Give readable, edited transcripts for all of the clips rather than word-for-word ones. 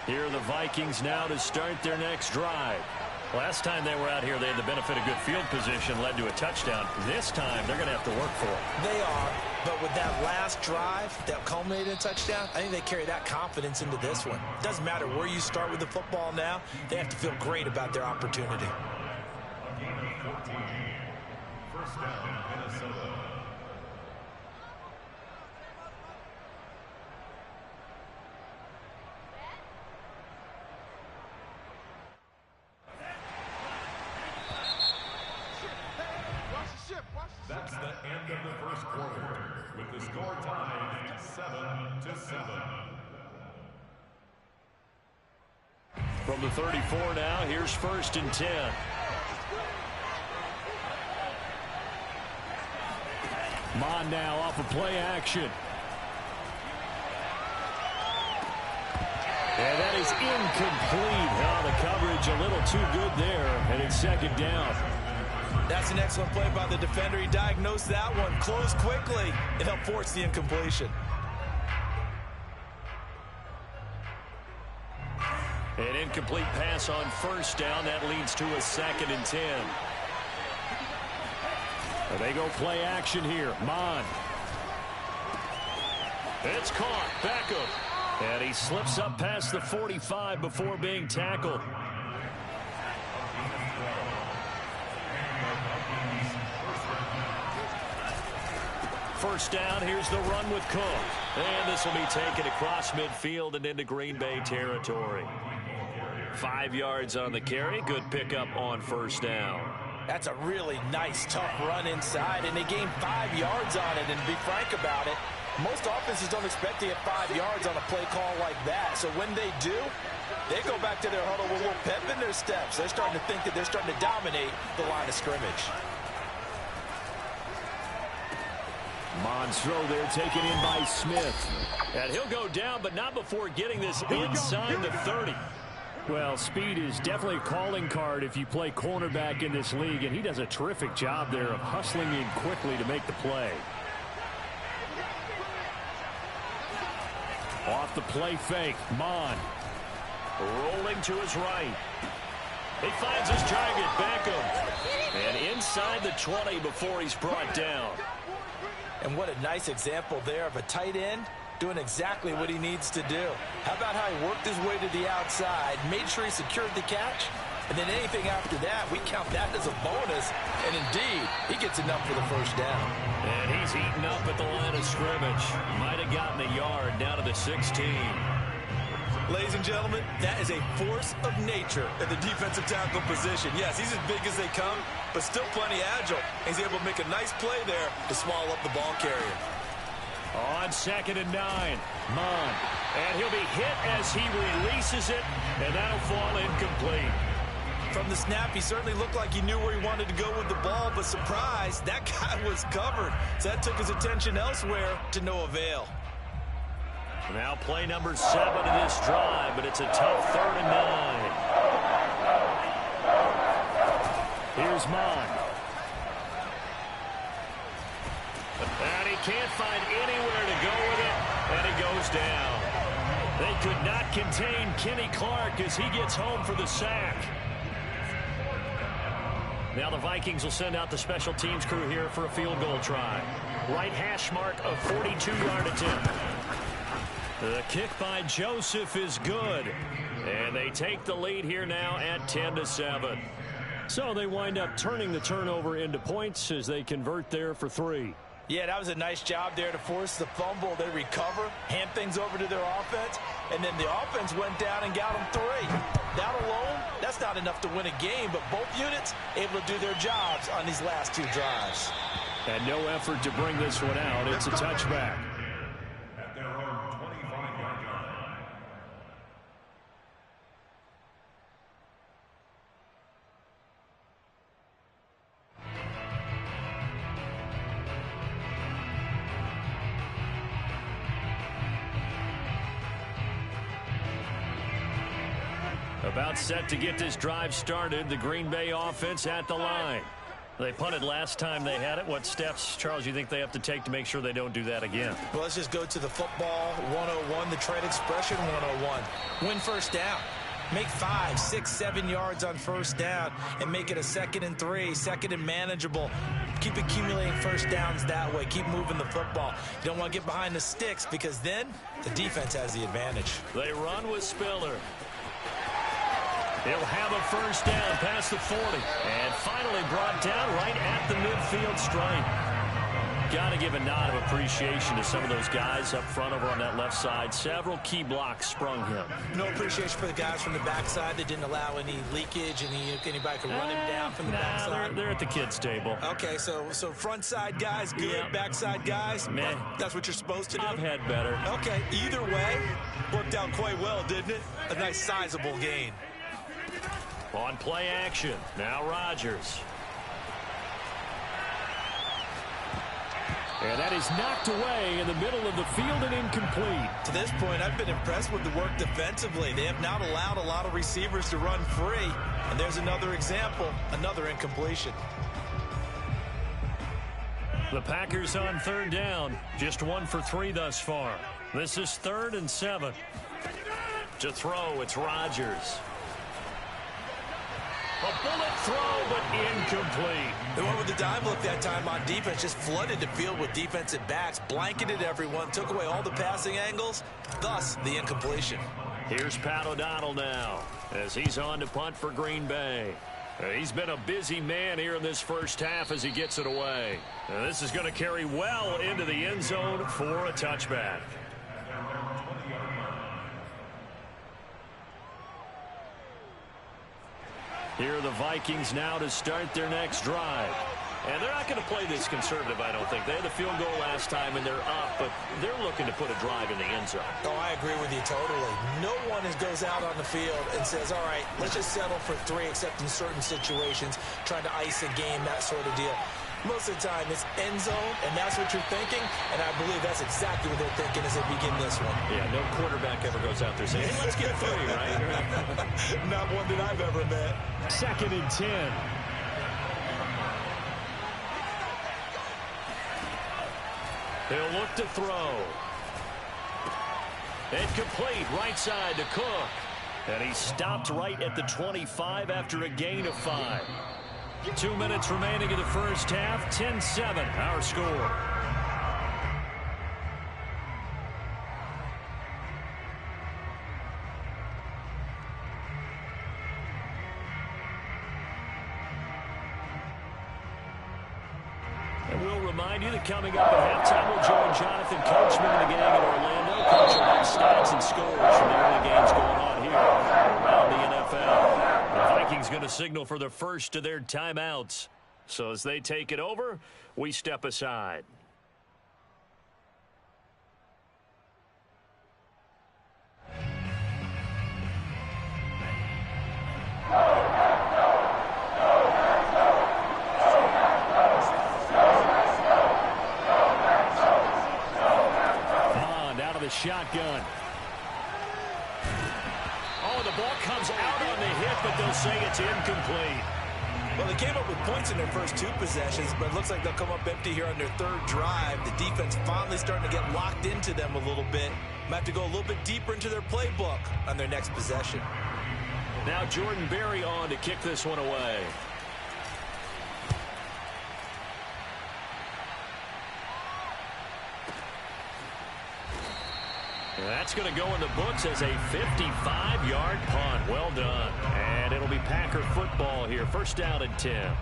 Here are the Vikings now to start their next drive. Last time they were out here, they had the benefit of good field position, led to a touchdown. This time, they're going to have to work for it. They are, but with that last drive that culminated in a touchdown, I think they carry that confidence into this one. Doesn't matter where you start with the football now, they have to feel great about their opportunity. First down, Minnesota. That's the end of the first quarter, with the score tied 7-7. From the 34 now, here's 1st and 10. Mond now off of play action. And that is incomplete. Oh, the coverage a little too good there, and it's 2nd down. That's an excellent play by the defender. He diagnosed that one, closed quickly, and helped force the incompletion. An incomplete pass on 1st down. That leads to a 2nd and 10. And they go play action here. Mond. It's caught. Beckham. And he slips up past the 45 before being tackled. First down, here's the run with Cook. And this will be taken across midfield and into Green Bay territory. 5 yards on the carry. Good pickup on 1st down. That's a really nice, tough run inside, and they gained 5 yards on it. And to be frank about it, most offenses don't expect to get 5 yards on a play call like that. So when they do, they go back to their huddle with a little pep in their steps. They're starting to think that they're starting to dominate the line of scrimmage. Mond's throw there taken in by Smith. And he'll go down, but not before getting this inside the 30. Well, speed is definitely a calling card if you play cornerback in this league, and he does a terrific job there of hustling in quickly to make the play. Off the play fake, Mond. Rolling to his right. He finds his target, Beckham. And inside the 20 before he's brought down. And what a nice example there of a tight end doing exactly what he needs to do. How about how he worked his way to the outside, made sure he secured the catch, and then anything after that, we count that as a bonus. And indeed, he gets enough for the 1st down. And he's eaten up at the line of scrimmage. Might have gotten a yard down to the 16. Ladies and gentlemen, that is a force of nature in the defensive tackle position. Yes, he's as big as they come, but still plenty agile. He's able to make a nice play there to swallow up the ball carrier. On 2nd and 9, Mond. And he'll be hit as he releases it, and that'll fall incomplete. From the snap, he certainly looked like he knew where he wanted to go with the ball, but surprise, that guy was covered. So that took his attention elsewhere to no avail. Now play number 7 of this drive, but it's a tough 3rd and 9. Here's Mond. And he can't find anywhere to go with it, and he goes down. They could not contain Kenny Clark as he gets home for the sack. Now the Vikings will send out the special teams crew here for a field goal try. Right hash mark of 42-yard attempt. The kick by Joseph is good. And they take the lead here now at 10-7. So they wind up turning the turnover into points as they convert there for 3. Yeah, that was a nice job there to force the fumble. They recover, hand things over to their offense, and then the offense went down and got them 3. That alone, that's not enough to win a game, but both units able to do their jobs on these last 2 drives. And no effort to bring this one out. It's a touchback. At their own 25-yard line. About set to get this drive started, the Green Bay offense at the line. They punted last time they had it. What steps, Charles, you think they have to take to make sure they don't do that again? Well, let's just go to the football 101, the trade expression 101. Win first down. Make 5, 6, 7 yards on first down and make it a 2nd and 3, 2nd and manageable. Keep accumulating first downs that way. Keep moving the football. You don't want to get behind the sticks because then the defense has the advantage. They run with Spiller. He'll have a first down past the 40. And finally brought down right at the midfield stripe. Got to give a nod of appreciation to some of those guys up front over on that left side. Several key blocks sprung him. No appreciation for the guys from the backside that didn't allow any leakage, anybody could run him down from the backside. They're at the kids' table. Okay, so front side guys good, yeah. Backside guys, meh. That's what you're supposed to do? I've had better. Okay, either way, worked out quite well, didn't it? A nice sizable gain. On play action, now Rodgers. And that is knocked away in the middle of the field and incomplete. To this point, I've been impressed with the work defensively. They have not allowed a lot of receivers to run free. And there's another example, another incompletion. The Packers on third down, just 1 for 3 thus far. This is 3rd and 7. To throw, it's Rodgers. A bullet throw, but incomplete. They went with the dime look that time on defense, just flooded the field with defensive backs, blanketed everyone, took away all the passing angles, thus the incompletion. Here's Pat O'Donnell now as he's on to punt for Green Bay. He's been a busy man here in this first half as he gets it away. This is going to carry well into the end zone for a touchback. Here are the Vikings now to start their next drive. And they're not going to play this conservative, I don't think. They had the field goal last time, and they're up, but they're looking to put a drive in the end zone. Oh, I agree with you totally. No one goes out on the field and says, all right, let's just settle for 3, except in certain situations, trying to ice a game, that sort of deal. Most of the time, it's end zone, and that's what you're thinking, and I believe that's exactly what they're thinking as they begin this one. Yeah, no quarterback ever goes out there saying, hey, let's get 3, right? Not one that I've ever met. 2nd and 10. He'll look to throw. Incomplete, right side to Cook. And he stopped right at the 25 after a gain of 5. 2 minutes remaining in the first half. 10-7, our score. And we'll remind you that coming up at halftime, we'll join Jonathan Coachman and the gang in Orlando. Coach will have stats and scores from the early games going on here around the NFL. The Vikings going to signal for the first of their timeouts. So as they take it over, we step aside. Shotgun. Oh, the ball comes out on the hit, but they'll say it's incomplete. Well, they came up with points in their first 2 possessions, but it looks like they'll come up empty here on their 3rd drive. The defense finally starting to get locked into them a little bit. Might have to go a little bit deeper into their playbook on their next possession. Now Jordan Berry on to kick this one away. That's going to go in the books as a 55-yard punt. Well done. And it'll be Packer football here. First down and 10.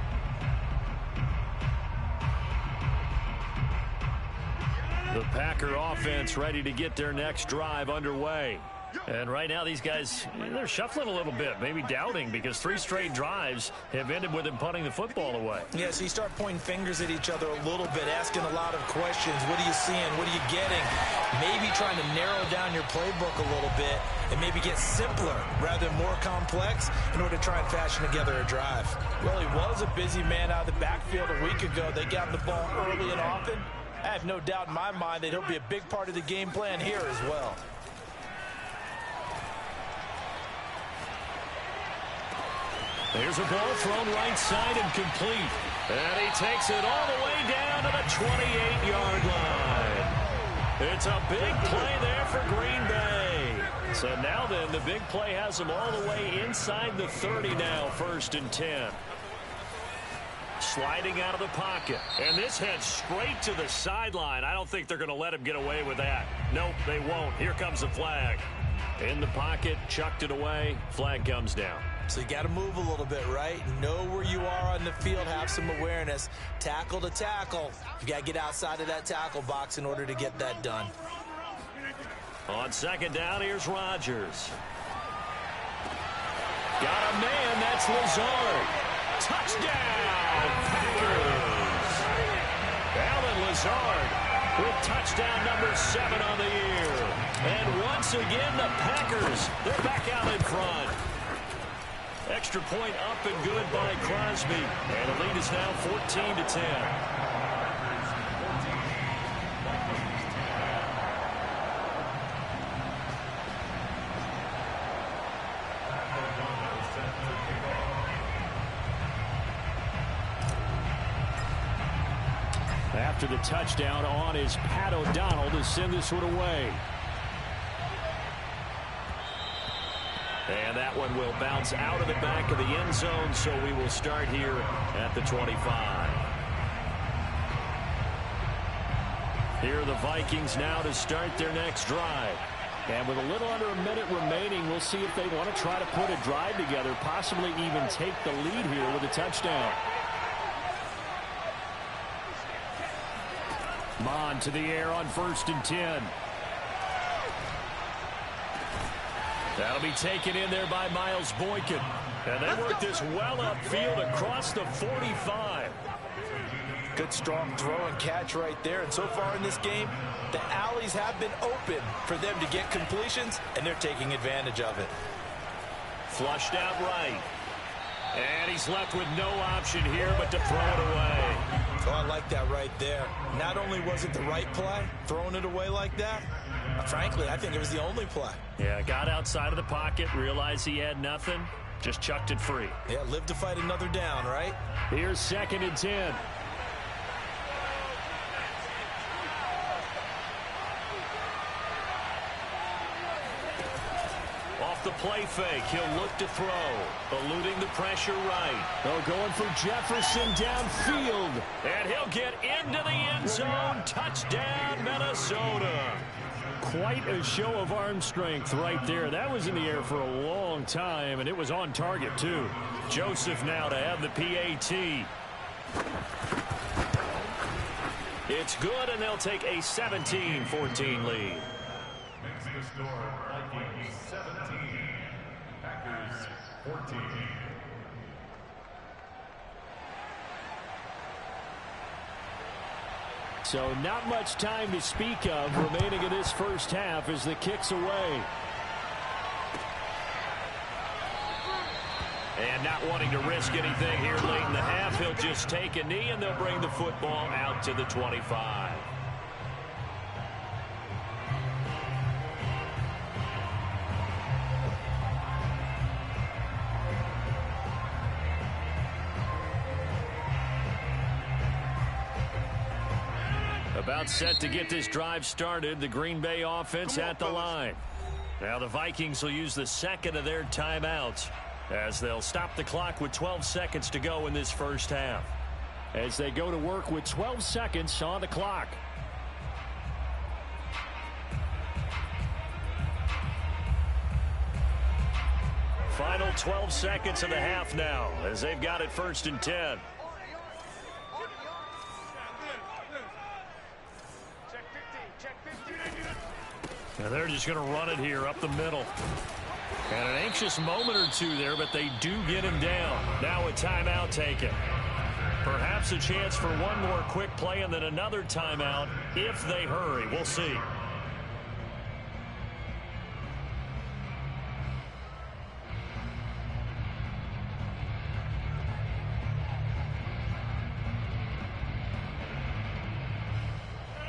The Packer offense ready to get their next drive underway. And right now these guys, they're shuffling a little bit, maybe doubting, because 3 straight drives have ended with them punting the football away. Yeah, so you start pointing fingers at each other a little bit, asking a lot of questions. What are you seeing? What are you getting? Maybe trying to narrow down your playbook a little bit and maybe get simpler rather than more complex in order to try and fashion together a drive. Well, he was a busy man out of the backfield a week ago. They got the ball early and often. I have no doubt in my mind that he'll be a big part of the game plan here as well. There's a ball thrown right side and complete. And he takes it all the way down to the 28-yard line. It's a big play there for Green Bay. So now then, the big play has them all the way inside the 30 now, 1st and 10. Sliding out of the pocket. And this heads straight to the sideline. I don't think they're going to let him get away with that. Nope, they won't. Here comes the flag. In the pocket, chucked it away. Flag comes down. So you got to move a little bit, right? Know where you are on the field, have some awareness. Tackle to tackle. You got to get outside of that tackle box in order to get that done. On 2nd down, here's Rodgers. Got a man, that's Lazard. Touchdown, Packers! Allen Lazard with touchdown number 7 on the year. And once again, the Packers, they're back out in front. Extra point up and good by Crosby. And the lead is now 14-10. After the touchdown on is Pat O'Donnell to send this one away. And that one will bounce out of the back of the end zone, so we will start here at the 25. Here are the Vikings now to start their next drive. And with a little under a minute remaining, we'll see if they want to try to put a drive together, possibly even take the lead here with a touchdown. Mond to the air on 1st and 10. That'll be taken in there by Miles Boykin. And they work this well upfield across the 45. Good strong throw and catch right there. And so far in this game, the alleys have been open for them to get completions, and they're taking advantage of it. Flushed out right. And he's left with no option here but to throw it away. Oh, I like that right there. Not only was it the right play, throwing it away like that, frankly, I think it was the only play. Yeah, got outside of the pocket, realized he had nothing, just chucked it free. Yeah, live to fight another down, right? Here's 2nd and 10. Off the play fake, he'll look to throw, eluding the pressure right. Oh, going for Jefferson downfield, and he'll get into the end zone. Touchdown, Minnesota. Quite a show of arm strength right there. That was in the air for a long time, and it was on target, too. Joseph now to have the PAT. It's good, and they'll take a 17-14 lead. Makes the score Vikings 17, Packers 14. So not much time to speak of remaining in this first half as the kick's away. And not wanting to risk anything here late in the half, he'll just take a knee and they'll bring the football out to the 25. About set to get this drive started. The Green Bay offense at the line. Now the Vikings will use the 2nd of their timeouts as they'll stop the clock with 12 seconds to go in this first half. As they go to work with 12 seconds on the clock. Final 12 seconds of the half now as they've got it 1st and 10. And they're just going to run it here up the middle. And an anxious moment or two there, but they do get him down. Now a timeout taken. Perhaps a chance for one more quick play and then another timeout if they hurry. We'll see.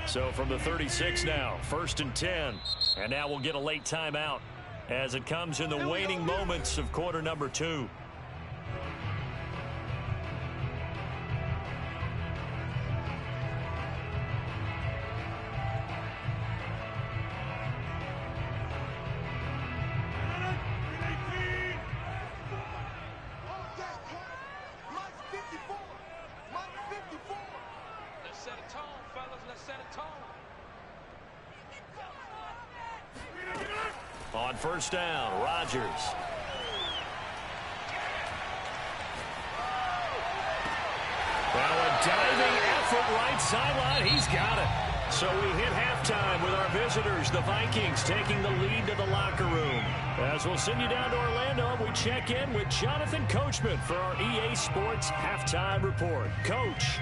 So from the 36 now, 1st and 10. And now we'll get a late timeout as it comes in the waning moments of quarter number 2. first down. Rodgers. Well, a diving effort right sideline. He's got it. So we hit halftime with our visitors, the Vikings, taking the lead to the locker room. As we'll send you down to Orlando, we check in with Jonathan Coachman for our EA Sports Halftime Report. Coach.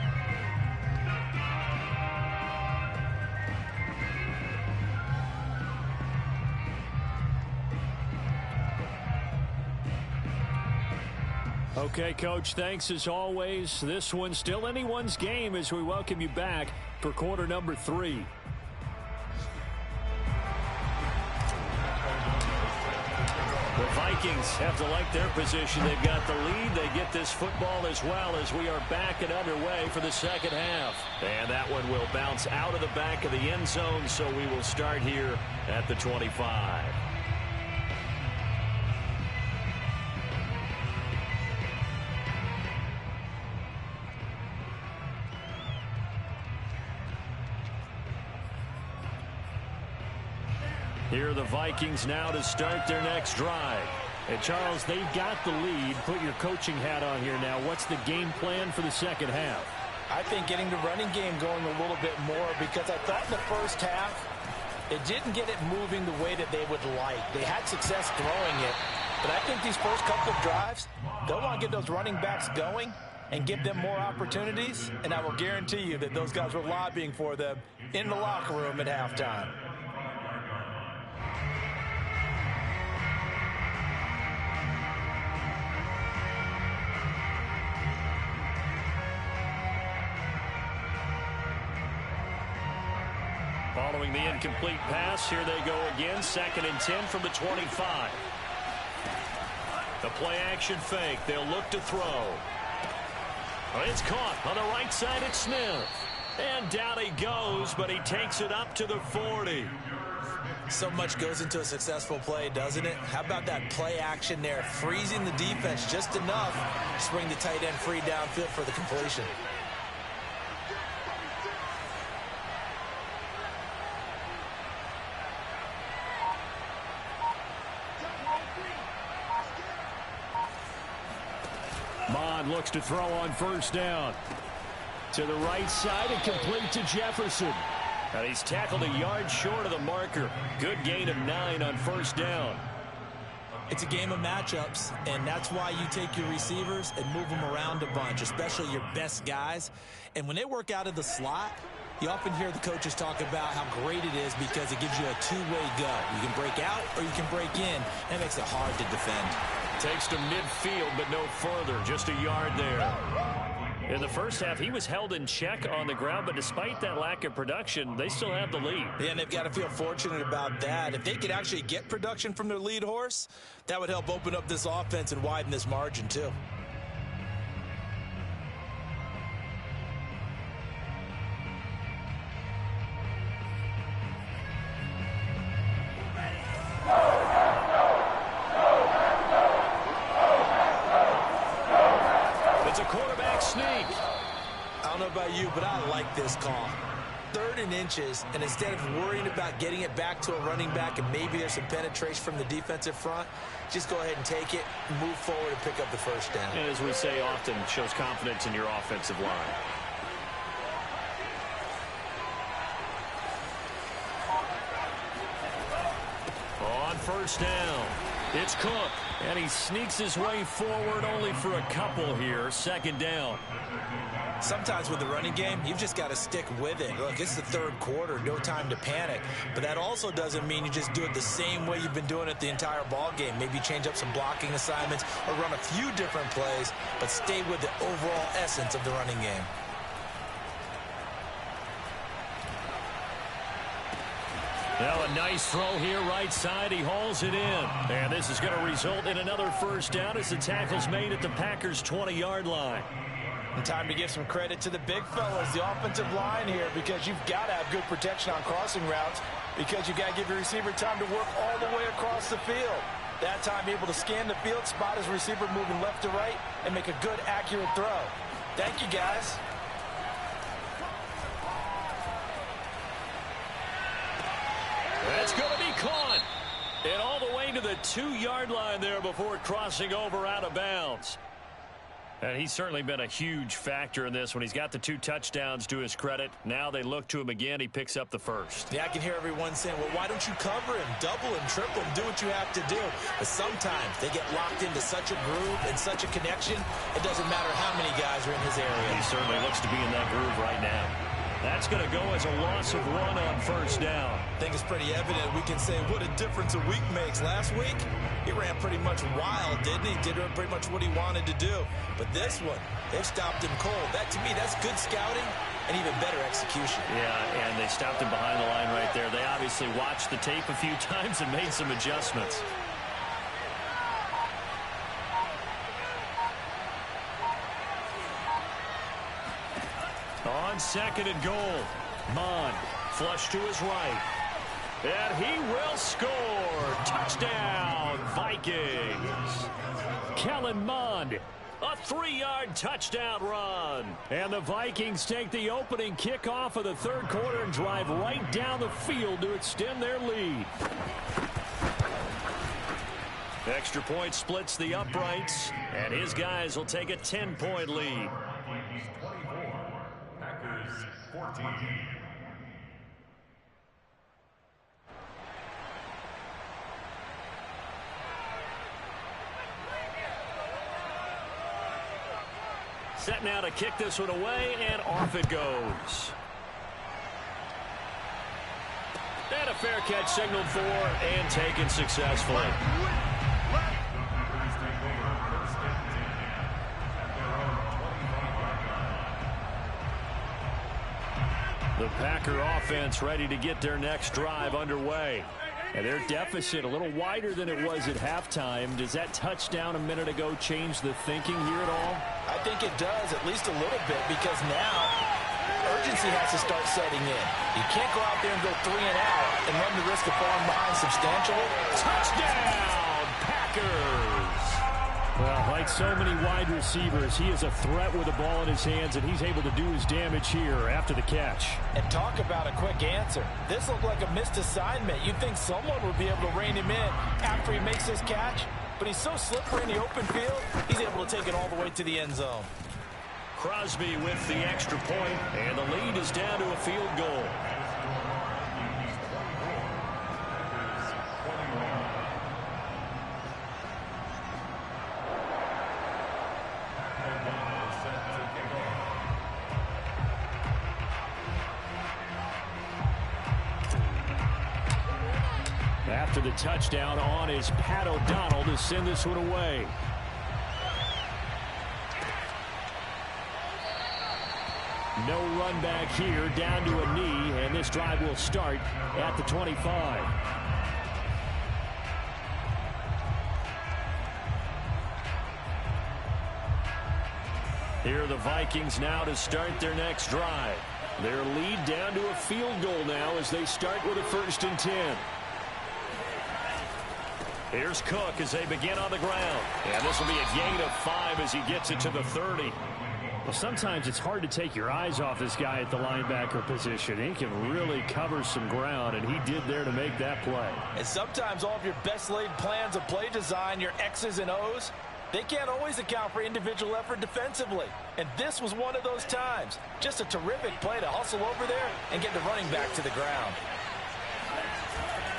Okay, Coach, thanks as always. This one's still anyone's game as we welcome you back for quarter number 3. The Vikings have to like their position. They've got the lead. They get this football as well as we are back and underway for the second half. And that one will bounce out of the back of the end zone, so we will start here at the 25. Here are the Vikings now to start their next drive. And, Charles, they've got the lead. Put your coaching hat on here now. What's the game plan for the second half? I think getting the running game going a little bit more, because I thought in the first half it didn't get it moving the way that they would like. They had success throwing it, but I think these first couple of drives, they'll want to get those running backs going and give them more opportunities, and I will guarantee you that those guys were lobbying for them in the locker room at halftime. Following the incomplete pass, here they go again. 2nd and 10 from the 25. The play action fake. They'll look to throw. It's caught on the right side. It's Smith. And down he goes, but he takes it up to the 40. So much goes into a successful play, doesn't it? How about that play action there? Freezing the defense just enough to swing the tight end free downfield for the completion. Mond looks to throw on first down. To the right side and complete to Jefferson. And he's tackled a yard short of the marker. Good gain of 9 on first down. It's a game of matchups, and that's why you take your receivers and move them around a bunch, especially your best guys. And when they work out of the slot, you often hear the coaches talk about how great it is because it gives you a two-way go. You can break out or you can break in. That makes it hard to defend. Takes to midfield, but no further. Just a yard there. In the first half, he was held in check on the ground, but despite that lack of production, they still have the lead. Yeah, and they've got to feel fortunate about that. If they could actually get production from their lead horse, that would help open up this offense and widen this margin, too. About you, but I like this call. 3rd and inches, and instead of worrying about getting it back to a running back and maybe there's some penetration from the defensive front, just go ahead and take it, move forward, and pick up the first down. And as we say often, shows confidence in your offensive line. On first down, it's Cook, and he sneaks his way forward only for a couple here. 2nd down. Sometimes with the running game, you've just got to stick with it. Look, it's the 3rd quarter, no time to panic. But that also doesn't mean you just do it the same way you've been doing it the entire ball game. Maybe change up some blocking assignments or run a few different plays, but stay with the overall essence of the running game. Well, a nice throw here right side. He hauls it in. And this is going to result in another first down as the tackle's made at the Packers' 20-yard line. And time to give some credit to the big fellas, the offensive line here, because you've got to have good protection on crossing routes because you've got to give your receiver time to work all the way across the field. That time able to scan the field, spot his receiver moving left to right, and make a good, accurate throw. Thank you, guys. That's going to be caught. And all the way to to the 2-yard line there before crossing over out of bounds. And he's certainly been a huge factor in this when he's got the 2 touchdowns to his credit. Now they look to him again. He picks up the first. Yeah, I can hear everyone saying, well, why don't you cover him, double him, triple him, do what you have to do. But sometimes they get locked into such a groove and such a connection, it doesn't matter how many guys are in his area. He certainly looks to be in that groove right now. That's going to go as a loss of 1 on first down. I think it's pretty evident. We can say what a difference a week makes. Last week, he ran pretty much wild, didn't he? Did pretty much what he wanted to do. But this one, they've stopped him cold. That, to me, that's good scouting and even better execution. Yeah, and they stopped him behind the line right there. They obviously watched the tape a few times and made some adjustments. On 2nd and goal, Mond flush to his right. And he will score. Touchdown, Vikings. Kellen Mond, a 3-yard touchdown run. And the Vikings take the opening kickoff of the 3rd quarter and drive right down the field to extend their lead. Extra point splits the uprights, and his guys will take a 10-point lead. 14. Set now to kick this one away, and off it goes. And a fair catch signaled for and taken successfully. The Packer offense ready to get their next drive underway. And their deficit a little wider than it was at halftime. Does that touchdown a minute ago change the thinking here at all? I think it does, at least a little bit, because now urgency has to start setting in. You can't go out there and go 3 and out and run the risk of falling behind substantially. Touchdown, Packers! Well, like so many wide receivers, he is a threat with the ball in his hands, and he's able to do his damage here after the catch. And talk about a quick answer. This looked like a missed assignment. You'd think someone would be able to rein him in after he makes his catch, but he's so slippery in the open field, he's able to take it all the way to the end zone. Crosby with the extra point, and the lead is down to a field goal. After the touchdown on is Pat O'Donnell to send this one away. No run back here, down to a knee, and this drive will start at the 25. Here are the Vikings now to start their next drive. Their lead down to a field goal now as they start with a 1st and 10. Here's Cook as they begin on the ground. And this will be a gain of 5 as he gets it to the 30. Well, sometimes it's hard to take your eyes off this guy at the linebacker position. He can really cover some ground, and he did there to make that play. And sometimes all of your best laid plans of play design, your X's and O's, they can't always account for individual effort defensively. And this was one of those times. Just a terrific play to hustle over there and get the running back to the ground.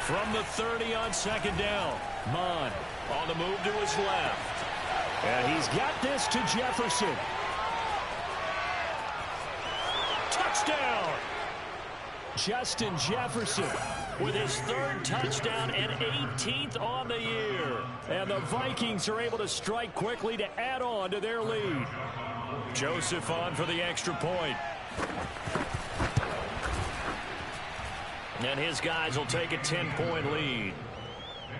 From the 30 on 2nd down, Mond on the move to his left. And he's got this to Jefferson. Touchdown! Justin Jefferson with his 3rd touchdown and 18th on the year. And the Vikings are able to strike quickly to add on to their lead. Joseph on for the extra point. And his guys will take a 10-point lead.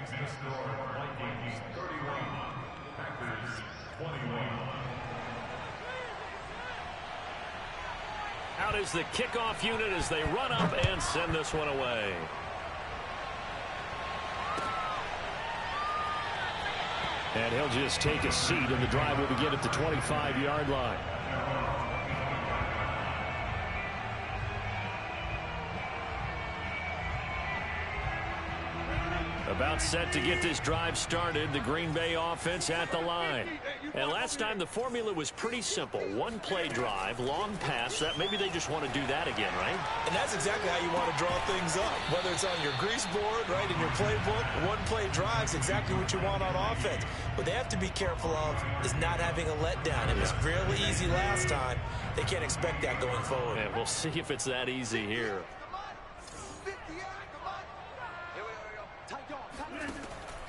Vikings 31, Packers 21. Out is the kickoff unit as they run up and send this one away. And he'll just take a seat, and the drive will begin at the 25-yard line. About set to get this drive started. The Green Bay offense at the line. And last time the formula was pretty simple. One play drive, long pass. That maybe they just want to do that again, right? And that's exactly how you want to draw things up. Whether it's on your grease board, right, in your playbook, one play drive's exactly what you want on offense. What they have to be careful of is not having a letdown. It was really easy last time. They can't expect that going forward. And we'll see if it's that easy here.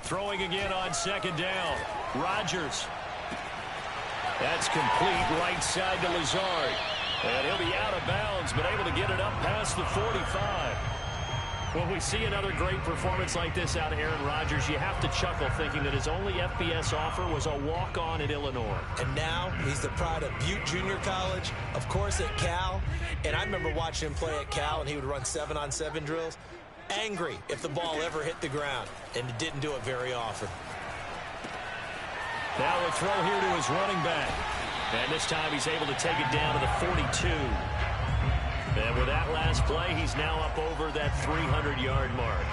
Throwing again on second down. Rodgers. That's complete right side to Lazard. And he'll be out of bounds, but able to get it up past the 45. When we see another great performance like this out of Aaron Rodgers, you have to chuckle thinking that his only FBS offer was a walk-on at Illinois. And now he's the pride of Butte Junior College, of course at Cal. And I remember watching him play at Cal, and he would run 7-on-7 drills. Angry if the ball ever hit the ground, and it didn't do it very often. Now a throw here to his running back. And this time he's able to take it down to the 42. And with that last play, he's now up over that 300-yard mark.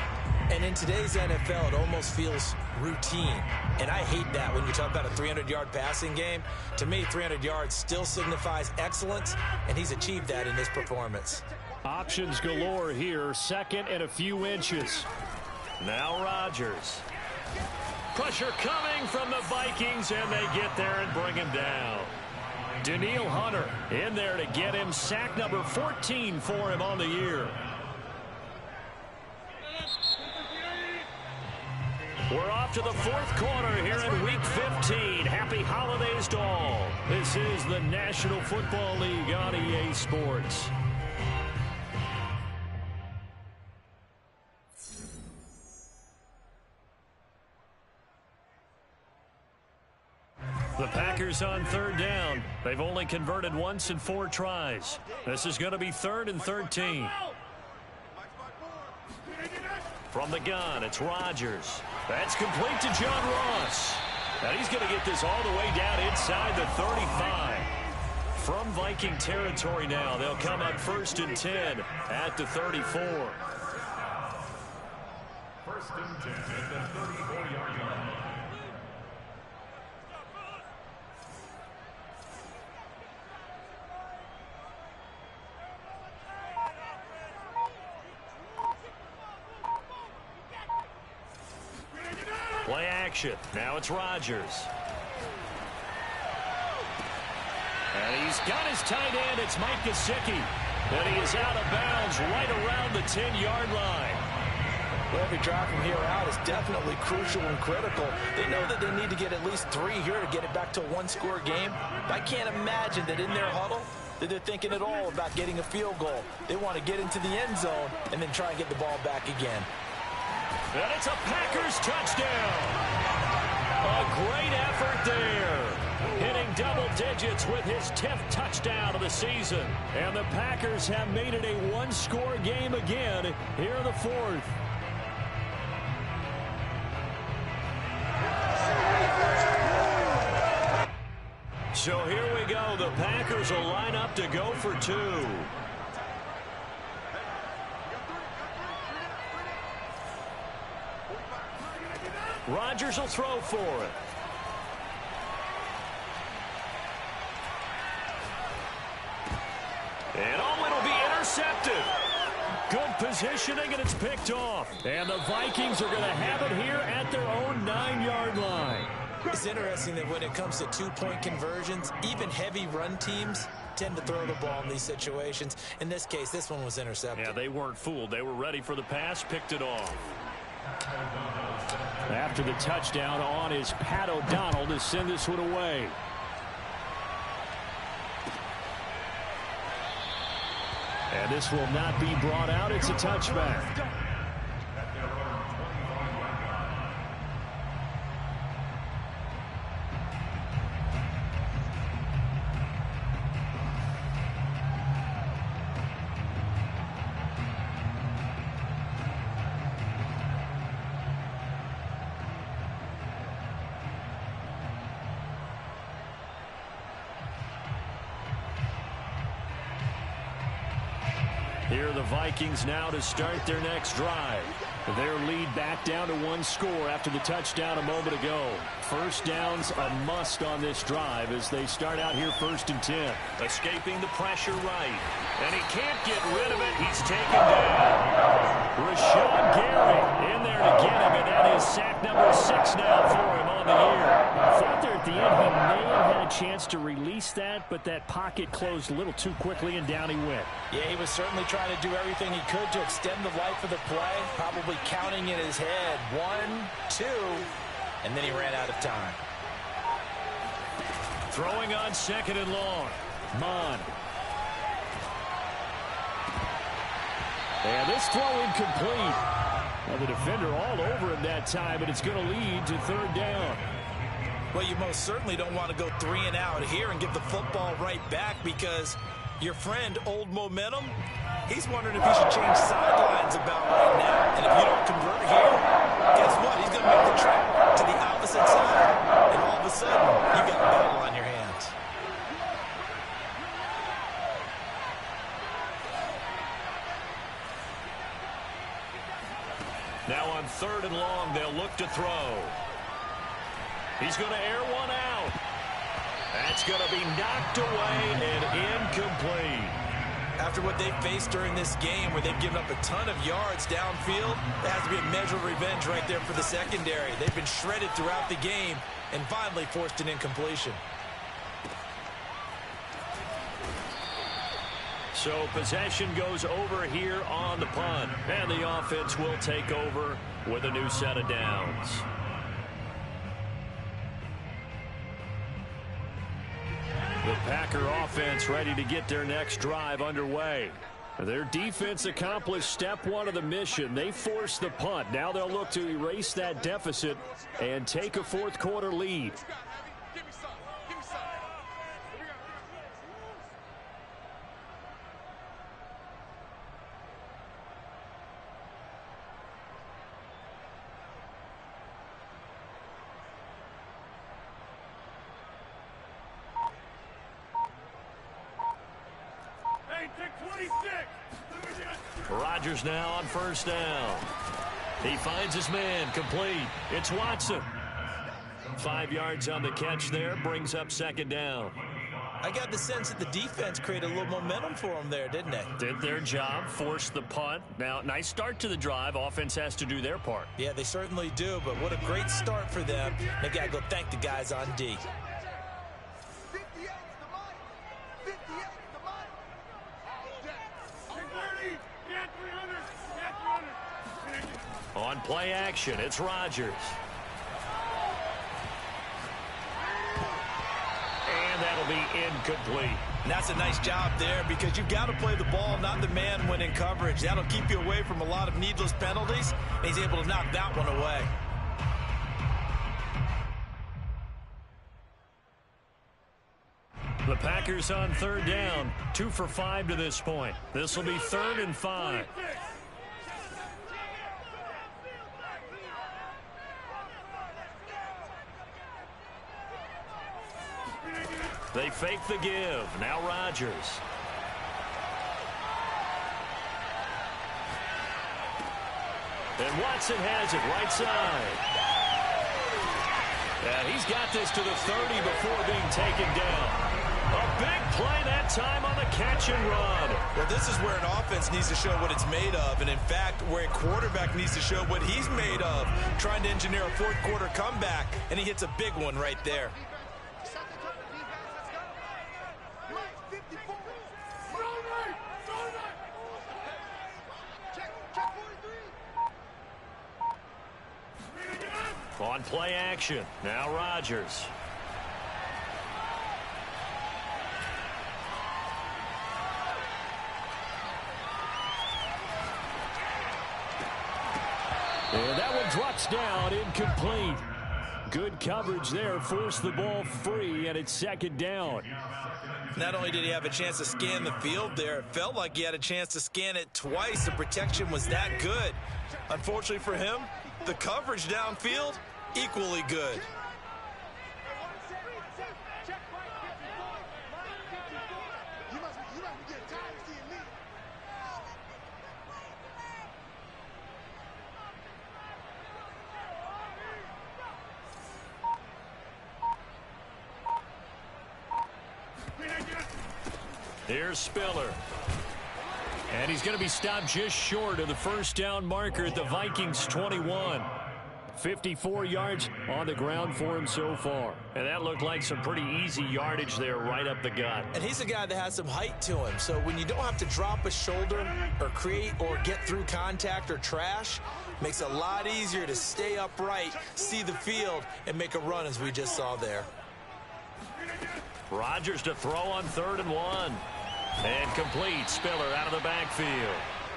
And in today's NFL, it almost feels routine. And I hate that when you talk about a 300-yard passing game. To me, 300 yards still signifies excellence, and he's achieved that in this performance. Options galore here, second and a few inches. Now Rodgers. Pressure coming from the Vikings, and they get there and bring him down. Danielle Hunter in there to get him. Sack number 14 for him on the year. We're off to the fourth quarter here in Week 15. Happy holidays to all. This is the National Football League on EA Sports. The Packers on third down. They've only converted once in 4 tries. This is going to be 3rd and 13. From the gun, it's Rodgers. That's complete to John Ross. And he's going to get this all the way down inside the 35. From Viking territory now, they'll come up 1st and 10 at the 34. 1st and 10 at the 34-yard line. Play action. Now it's Rodgers. And he's got his tight end. It's Mike Gesicki. And he is out of bounds right around the 10-yard line. Well, every drive from here out is definitely crucial and critical. They know that they need to get at least 3 here to get it back to a one-score game. I can't imagine that in their huddle that they're thinking at all about getting a field goal. They want to get into the end zone and then try and get the ball back again. And it's a Packers touchdown. A great effort there. Hitting double digits with his 10th touchdown of the season. And the Packers have made it a one-score game again here in the 4th. So here we go. The Packers will line up to go for 2. Rodgers will throw for it. And it'll be intercepted. Good positioning, and it's picked off. And the Vikings are going to have it here at their own 9-yard line. It's interesting that when it comes to 2-point conversions, even heavy run teams tend to throw the ball in these situations. In this case, this one was intercepted. Yeah, they weren't fooled. They were ready for the pass, picked it off. After the touchdown on is Pat O'Donnell to send this one away. And this will not be brought out. It's a touchback. Here are the Vikings now to start their next drive. Their lead back down to one score after the touchdown a moment ago. First down's a must on this drive as they start out here 1st and 10. Escaping the pressure right. And he can't get rid of it. He's taken down. Rashawn Gary in there to get him, and that is sack number 6 now for him on the year. I thought there at the end he may have had a chance to release that, but that pocket closed a little too quickly, and down he went. Yeah, he was certainly trying to do everything he could to extend the life of the play, probably counting in his head 1, 2, and then he ran out of time. Throwing on 2nd and long. Mond. And this throw incomplete. Well, the defender all over him that time, but it's going to lead to 3rd down. Well, you most certainly don't want to go 3 and out here and give the football right back, because your friend, Old Momentum, he's wondering if he should change sidelines about right now. And if you don't convert here, guess what? He's going to make the trip to the opposite side. And all of a sudden, you've got a battle on your hands. Now on 3rd and long, they'll look to throw. He's going to air one out. That's going to be knocked away and incomplete. After what they faced during this game, where they've given up a ton of yards downfield, there has to be a measure of revenge right there for the secondary. They've been shredded throughout the game and finally forced an incompletion. So possession goes over here on the punt, and the offense will take over with a new set of downs. The Packer offense ready to get their next drive underway. Their defense accomplished step 1 of the mission. They forced the punt. Now they'll look to erase that deficit and take a 4th quarter lead. Rodgers now on 1st down. He finds his man, complete. It's Watson. 5 yards on the catch there, brings up 2nd down. I got the sense that the defense created a little momentum for them there, didn't they? Did their job, forced the punt. Now, nice start to the drive. Offense has to do their part. Yeah, they certainly do, but what a great start for them. They got to go thank the guys on D. On play action, it's Rodgers. And that'll be incomplete. And that's a nice job there, because you've got to play the ball, not the man when in coverage. That'll keep you away from a lot of needless penalties, and he's able to knock that one away. The Packers on 3rd down, 2 for 5 to this point. This will be 3rd and 5. They fake the give. Now Rodgers. And Watson has it right side. And he's got this to the 30 before being taken down. A big play that time on the catch and run. Well, this is where an offense needs to show what it's made of, and in fact, where a quarterback needs to show what he's made of, trying to engineer a 4th quarter comeback, and he hits a big one right there. On play action, now Rodgers. And that one drops down, incomplete. Good coverage there, forced the ball free, and it's 2nd down. Not only did he have a chance to scan the field there, it felt like he had a chance to scan it twice. The protection was that good. Unfortunately for him, the coverage downfield, equally good. Here's Spiller. And he's going to be stopped just short of the first down marker at the Vikings 21. 54 yards on the ground for him so far. And that looked like some pretty easy yardage there right up the gut. And he's a guy that has some height to him. So when you don't have to drop a shoulder or create or get through contact or trash, makes it a lot easier to stay upright, see the field, and make a run as we just saw there. Rodgers to throw on 3rd and 1. And complete. Spiller out of the backfield.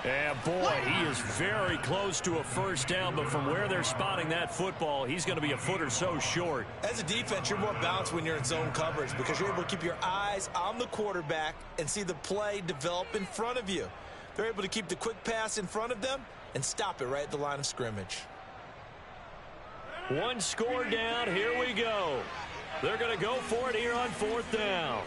And boy, he is very close to a first down, but from where they're spotting that football, he's going to be a foot or so short. As a defense, you're more balanced when you're in zone coverage because you're able to keep your eyes on the quarterback and see the play develop in front of you. They're able to keep the quick pass in front of them and stop it right at the line of scrimmage. One score down. Here we go. They're going to go for it here on 4th down.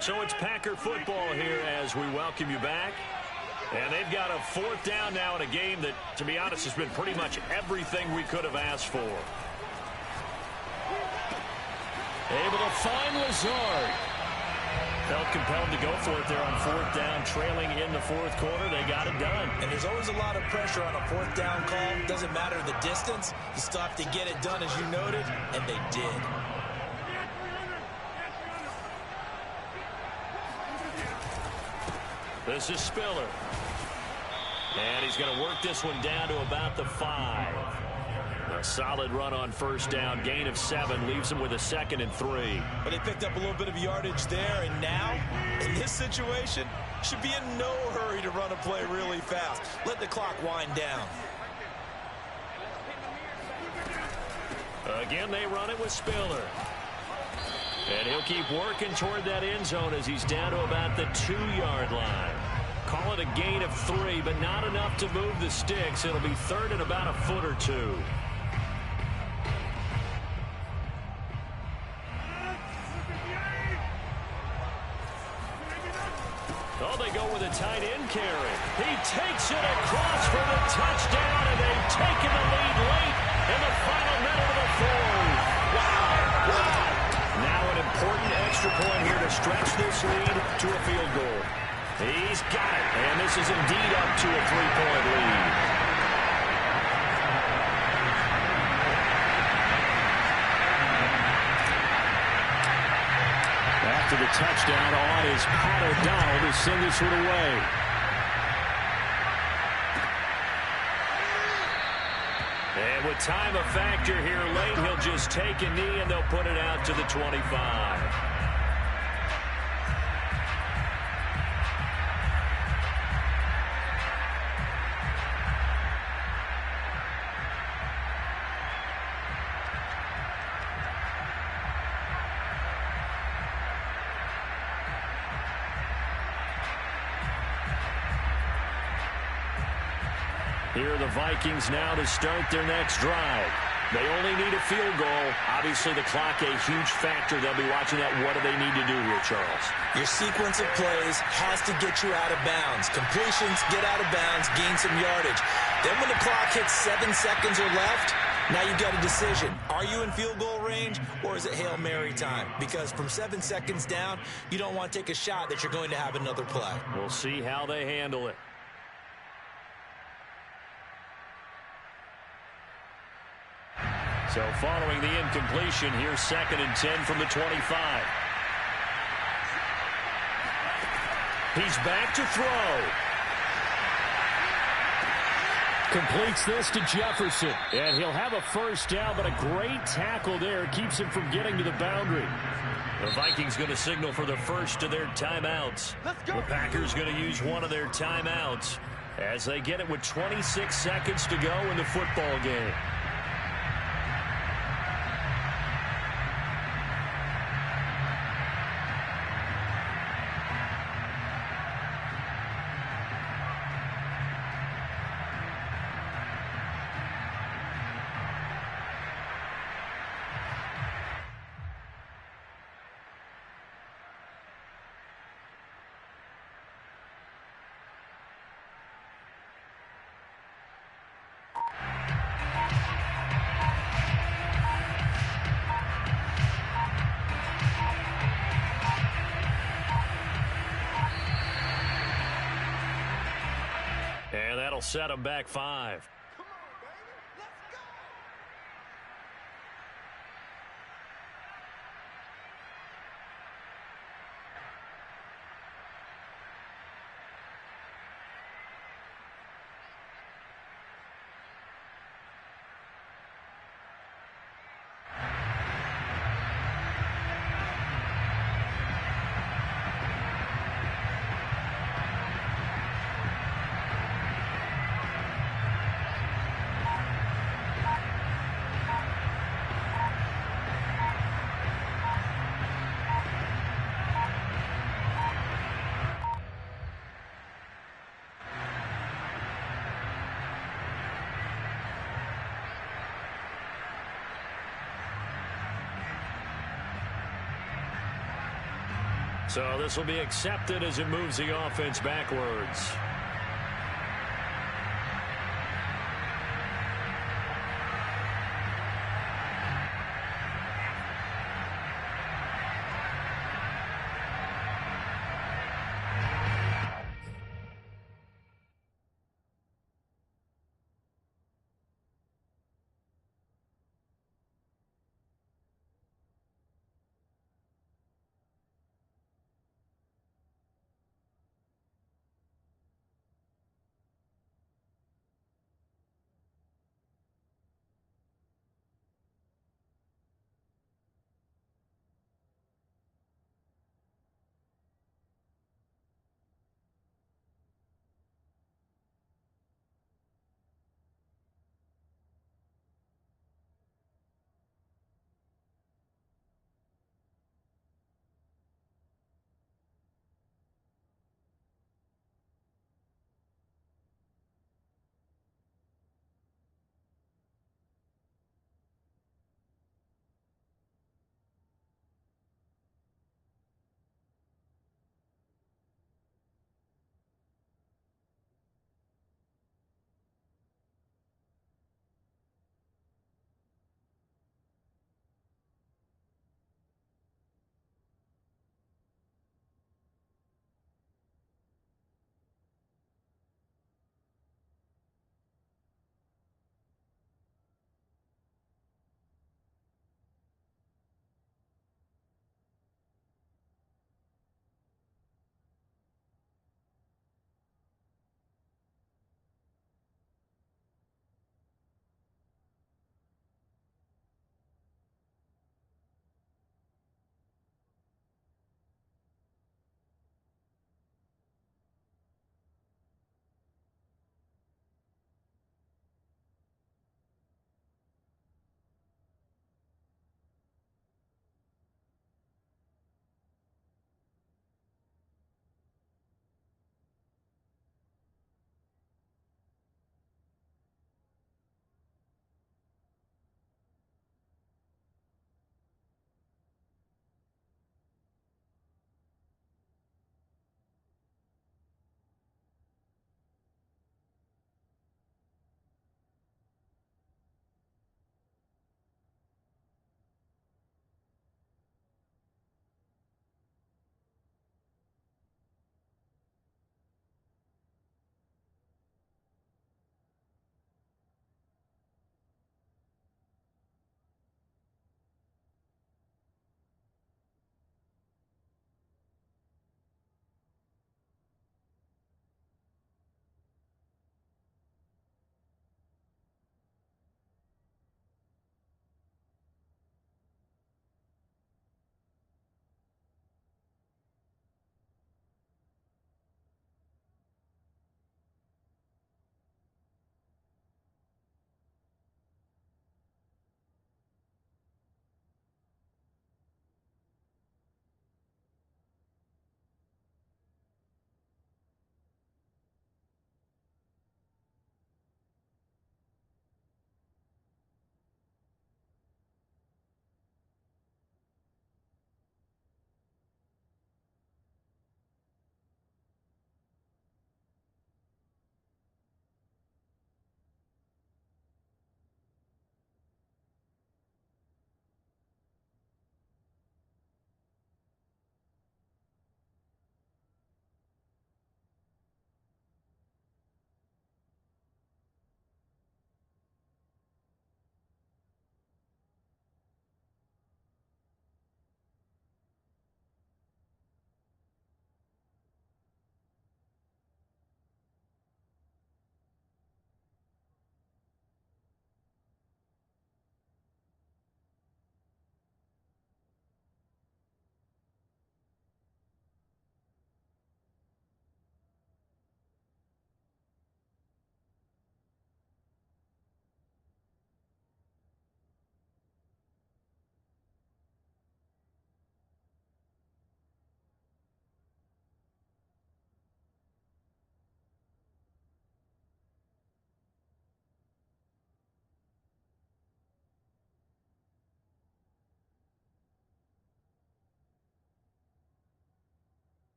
So it's Packer football here as we welcome you back. And they've got a 4th down now in a game that, to be honest, has been pretty much everything we could have asked for. Able to find Lazard. Felt compelled to go for it there on 4th down, trailing in the 4th quarter. They got it done. And there's always a lot of pressure on a 4th down call. Doesn't matter the distance. You still have to get it done, as you noted, and they did. This is Spiller. And he's going to work this one down to about the 5. A solid run on first down. Gain of 7 leaves him with a 2nd and 3. But they picked up a little bit of yardage there, and now, in this situation, should be in no hurry to run a play really fast. Let the clock wind down. Again, they run it with Spiller. And he'll keep working toward that end zone as he's down to about the 2-yard line. Call it a gain of 3, but not enough to move the sticks. It'll be 3rd and about a foot or 2. Oh, they go with a tight end carry. He takes it across for the touchdown, and they've taken the lead late in the final minute of the 4th. Wow. Now an important extra point here to stretch this lead to a field goal. He's got it, and this is indeed up to a 3-point lead. After the touchdown on is Pat O'Donnell to send this one away. And with time a factor here late, he'll just take a knee and they'll put it out to the 25. Here are the Vikings now to start their next drive. They only need a field goal. Obviously, the clock a huge factor. They'll be watching that. What do they need to do here, Charles? Your sequence of plays has to get you out of bounds. Completions, get out of bounds, gain some yardage. Then when the clock hits 7 seconds or left, now you've got a decision. Are you in field goal range, or is it Hail Mary time? Because from 7 seconds down, you don't want to take a shot that you're going to have another play. We'll see how they handle it. So following the incompletion, here's 2nd and 10 from the 25. He's back to throw. Completes this to Jefferson. And he'll have a first down, but a great tackle there keeps him from getting to the boundary. The Vikings going to signal for the first of their timeouts. The Packers going to use one of their timeouts as they get it with 26 seconds to go in the football game. That'll set them back 5. So this will be accepted as it moves the offense backwards.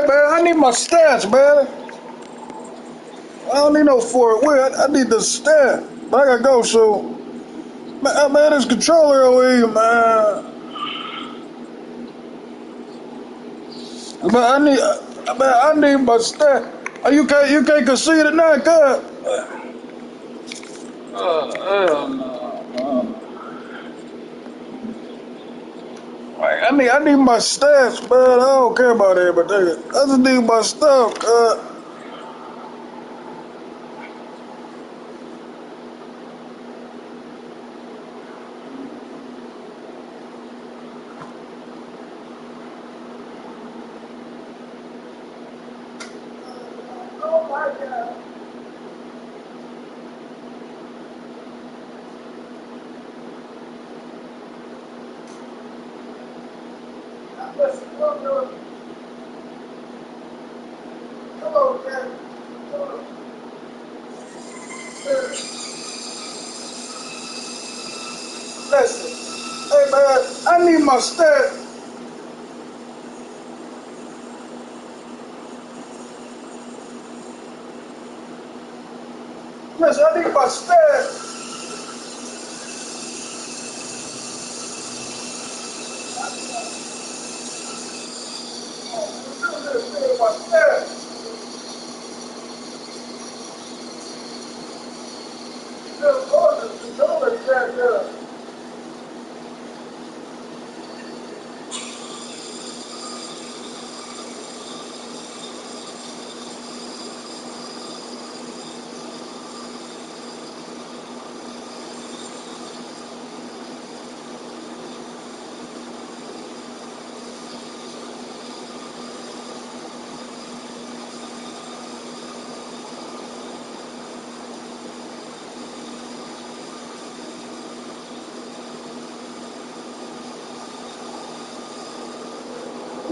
Hey, man, I need my stats, man. I don't need no Fort Wheel. I need the stat. But I gotta go, so. Man, this controller over here, man. Man, I need my stat. You can't concede it now, God. Hell no. I need my stats, man. I don't care about everything. I just need my stuff, God. Oh my God. Come on, man. Come on. Listen. Hey, man, I need my stats. Listen, I need my stats. My stats.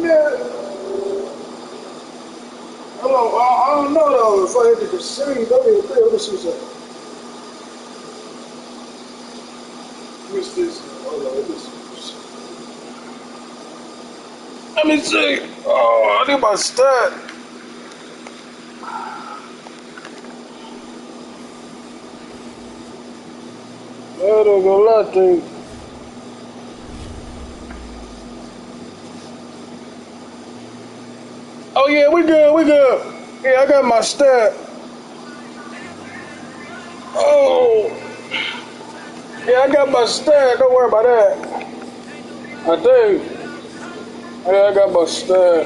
Yeah. Hello, I don't know though if I had to concede. Let me see something. What's this? Hold on, let me see. Oh, I need my stat. I don't go lie to you. Oh yeah, we good. Yeah, I got my stat. Oh, yeah, I got my stat. Don't worry about that. I do. Yeah, I got my stat.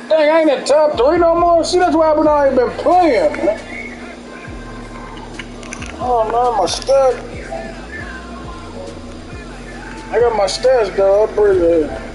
Dang, I ain't in top 3 no more. See, that's why I ain't been playing, man. Oh man, my stat. I got my stats, dog. Pretty good.